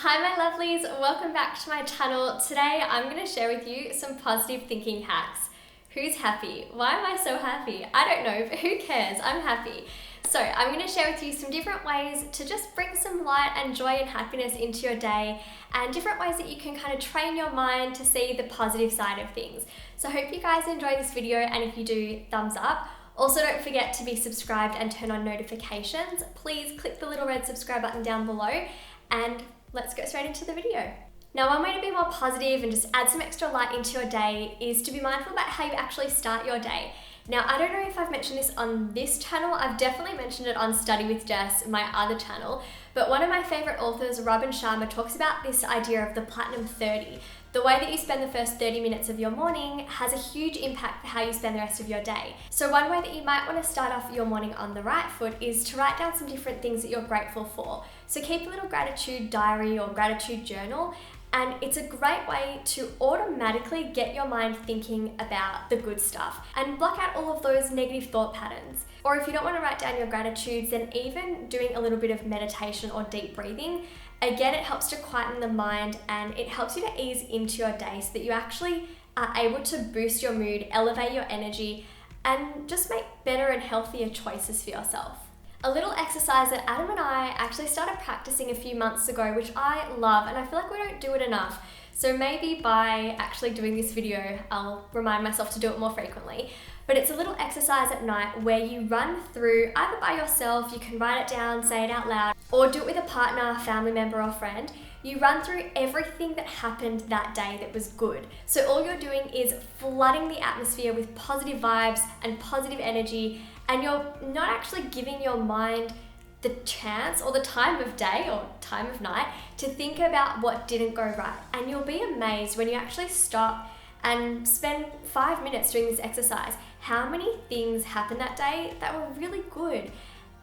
Hi my lovelies, welcome back to my channel. Today I'm going to share with you some positive thinking hacks. Who's happy? Why am I so happy? I don't know, but who cares? I'm happy. So I'm going to share with you some different ways to just bring some light and joy and happiness into your day, and different ways that you can kind of train your mind to see the positive side of things. So I hope you guys enjoy this video, and if you do, thumbs up. Also, don't forget to be subscribed and turn on notifications. Please click the little red subscribe button down below, and let's get straight into the video. Now, one way to be more positive and just add some extra light into your day is to be mindful about how you actually start your day. Now, I don't know if I've mentioned this on this channel. I've definitely mentioned it on Study with Jess, my other channel, but one of my favorite authors, Robin Sharma, talks about this idea of the Platinum 30. The way that you spend the first 30 minutes of your morning has a huge impact for how you spend the rest of your day. So one way that you might want to start off your morning on the right foot is to write down some different things that you're grateful for. So keep a little gratitude diary or gratitude journal, and it's a great way to automatically get your mind thinking about the good stuff and block out all of those negative thought patterns. Or if you don't want to write down your gratitudes, then even doing a little bit of meditation or deep breathing, again, it helps to quieten the mind and it helps you to ease into your day so that you actually are able to boost your mood, elevate your energy, and just make better and healthier choices for yourself. A little exercise that Adam and I actually started practicing a few months ago, which I love, and I feel like we don't do it enough. So maybe by actually doing this video, I'll remind myself to do it more frequently. But it's a little exercise at night where you run through, either by yourself, you can write it down, say it out loud, or do it with a partner, family member, or friend. You run through everything that happened that day that was good. So all you're doing is flooding the atmosphere with positive vibes and positive energy, and you're not actually giving your mind the chance or the time of day or time of night to think about what didn't go right. And you'll be amazed when you actually stop and spend 5 minutes doing this exercise, how many things happened that day that were really good.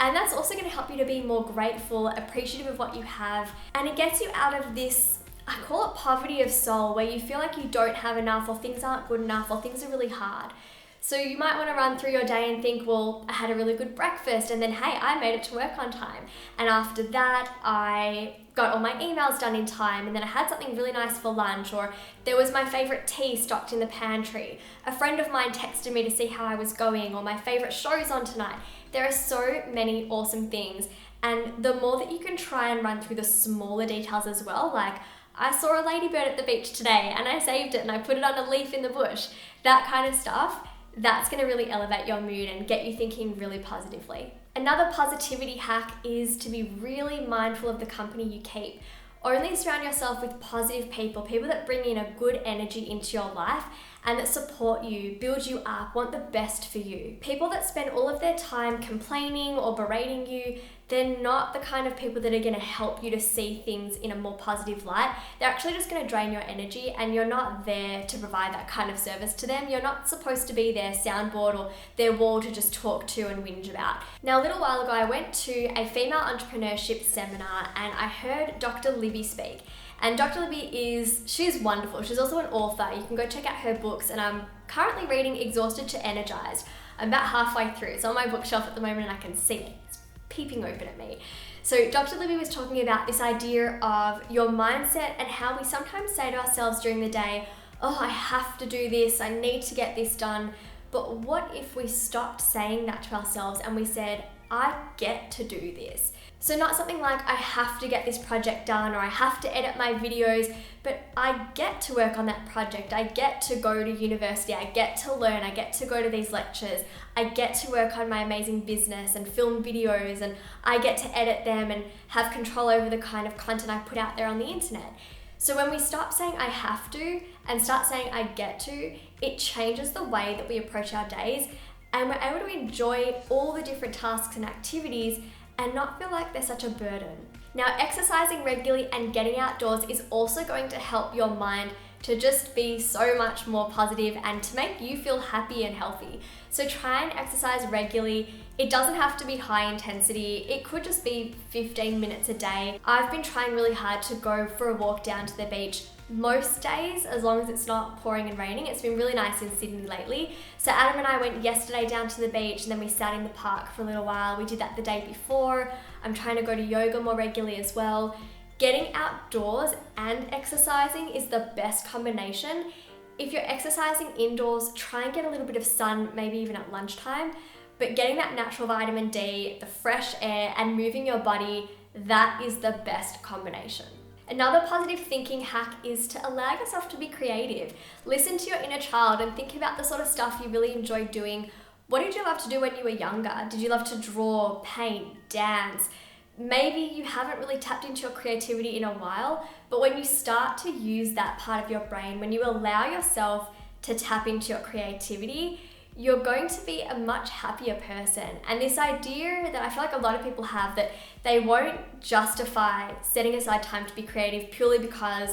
And that's also going to help you to be more grateful, appreciative of what you have, and it gets you out of this, I call it poverty of soul, where you feel like you don't have enough, or things aren't good enough, or things are really hard. So you might want to run through your day and think, well, I had a really good breakfast, and then hey, I made it to work on time, and after that I got all my emails done in time, and then I had something really nice for lunch, or there was my favorite tea stocked in the pantry. A friend of mine texted me to see how I was going, or my favorite show's on tonight. There are so many awesome things, and the more that you can try and run through the smaller details as well, like I saw a ladybird at the beach today and I saved it and I put it on a leaf in the bush, that kind of stuff, that's going to really elevate your mood and get you thinking really positively. Another positivity hack is to be really mindful of the company you keep. Only surround yourself with positive people, people that bring in a good energy into your life and that support you, build you up, want the best for you. People that spend all of their time complaining or berating you, they're not the kind of people that are going to help you to see things in a more positive light. They're actually just going to drain your energy, and you're not there to provide that kind of service to them. You're not supposed to be their soundboard or their wall to just talk to and whinge about. Now, a little while ago, I went to a female entrepreneurship seminar and I heard Dr. Libby speak. And Dr. Libby she's wonderful. She's also an author. You can go check out her books, and I'm currently reading Exhausted to Energized. I'm about halfway through. It's on my bookshelf at the moment and I can see it. It's peeping open at me. So Dr. Libby was talking about this idea of your mindset and how we sometimes say to ourselves during the day, oh, I have to do this, I need to get this done. But what if we stopped saying that to ourselves and we said, I get to do this? So not something like I have to get this project done or I have to edit my videos, but I get to work on that project. I get to go to university. I get to learn. I get to go to these lectures. I get to work on my amazing business and film videos, and I get to edit them and have control over the kind of content I put out there on the internet. So when we stop saying I have to and start saying I get to, it changes the way that we approach our days, and we're able to enjoy all the different tasks and activities and not feel like they're such a burden. Now, exercising regularly and getting outdoors is also going to help your mind to just be so much more positive and to make you feel happy and healthy. So try and exercise regularly. It doesn't have to be high intensity. It could just be 15 minutes a day. I've been trying really hard to go for a walk down to the beach most days, as long as it's not pouring and raining. It's been really nice in Sydney lately. So Adam and I went yesterday down to the beach, and then we sat in the park for a little while. We did that the day before. I'm trying to go to yoga more regularly as well. Getting outdoors and exercising is the best combination. If you're exercising indoors, try and get a little bit of sun, maybe even at lunchtime, but getting that natural vitamin D, the fresh air, and moving your body, that is the best combination. Another positive thinking hack is to allow yourself to be creative. Listen to your inner child and think about the sort of stuff you really enjoy doing. What did you love to do when you were younger? Did you love to draw, paint, dance? Maybe you haven't really tapped into your creativity in a while, but when you start to use that part of your brain, when you allow yourself to tap into your creativity, you're going to be a much happier person. And this idea that I feel like a lot of people have, that they won't justify setting aside time to be creative purely because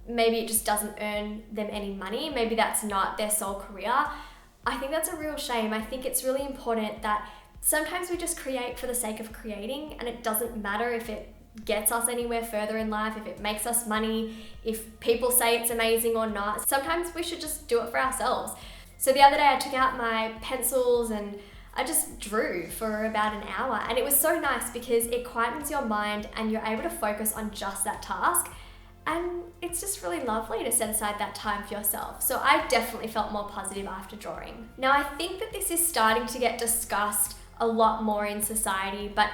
maybe it just doesn't earn them any money, maybe that's not their sole career. I think that's a real shame. I think it's really important that sometimes we just create for the sake of creating, and it doesn't matter if it gets us anywhere further in life, if it makes us money, if people say it's amazing or not. Sometimes we should just do it for ourselves. So the other day I took out my pencils and I just drew for about an hour, and it was so nice because it quietens your mind and you're able to focus on just that task. And it's just really lovely to set aside that time for yourself. So I definitely felt more positive after drawing. Now I think that this is starting to get discussed a lot more in society, but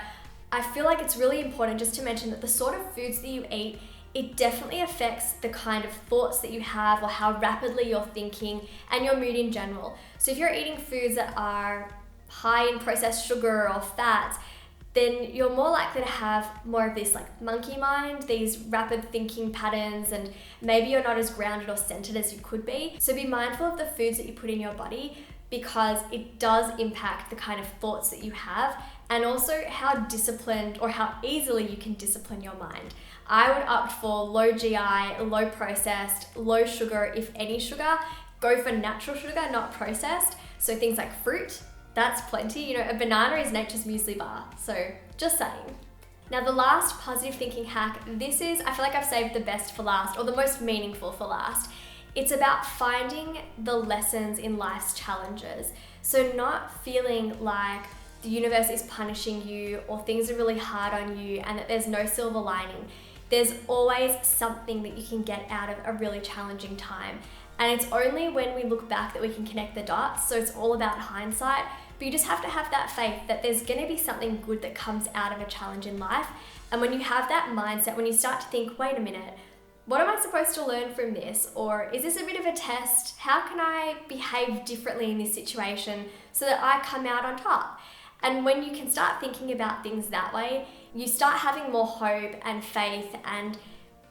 I feel like it's really important just to mention that the sort of foods that you eat, it definitely affects the kind of thoughts that you have or how rapidly you're thinking and your mood in general. So if you're eating foods that are high in processed sugar or fats, then you're more likely to have more of this like monkey mind, these rapid thinking patterns, and maybe you're not as grounded or centered as you could be. So be mindful of the foods that you put in your body, because it does impact the kind of thoughts that you have, and also how disciplined or how easily you can discipline your mind. I would opt for low GI, low processed, low sugar, if any sugar. Go for natural sugar, not processed. So things like fruit, that's plenty. You know, a banana is nature's muesli bar. So just saying. Now the last positive thinking hack, this is, I feel like I've saved the best for last, or the most meaningful for last. It's about finding the lessons in life's challenges. So not feeling like the universe is punishing you or things are really hard on you and that there's no silver lining. There's always something that you can get out of a really challenging time. And it's only when we look back that we can connect the dots. So it's all about hindsight, but you just have to have that faith that there's gonna be something good that comes out of a challenge in life. And when you have that mindset, when you start to think, wait a minute, what am I supposed to learn from this? Or is this a bit of a test? How can I behave differently in this situation so that I come out on top? And when you can start thinking about things that way, you start having more hope and faith, and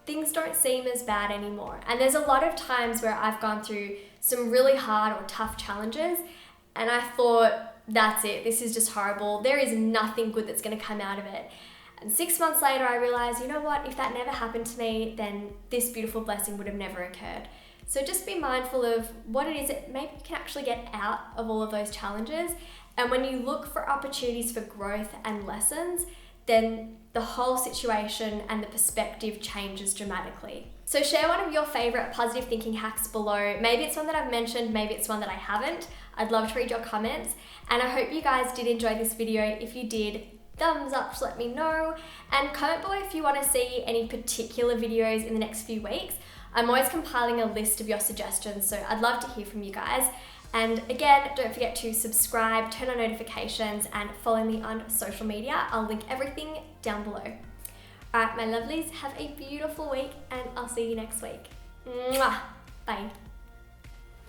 things don't seem as bad anymore. And there's a lot of times where I've gone through some really hard or tough challenges and I thought, that's it, this is just horrible. There is nothing good that's gonna come out of it. And 6 months later, I realized, you know what, if that never happened to me, then this beautiful blessing would have never occurred. So just be mindful of what it is that maybe you can actually get out of all of those challenges. And when you look for opportunities for growth and lessons, then the whole situation and the perspective changes dramatically. So share one of your favorite positive thinking hacks below. Maybe it's one that I've mentioned, maybe it's one that I haven't. I'd love to read your comments. And I hope you guys did enjoy this video. If you did, thumbs up to let me know, and comment below if you want to see any particular videos in the next few weeks. I'm always compiling a list of your suggestions, so I'd love to hear from you guys. And again, don't forget to subscribe, turn on notifications, and follow me on social media. I'll link everything down below. All right, my lovelies, have a beautiful week, and I'll see you next week. Mwah! Bye.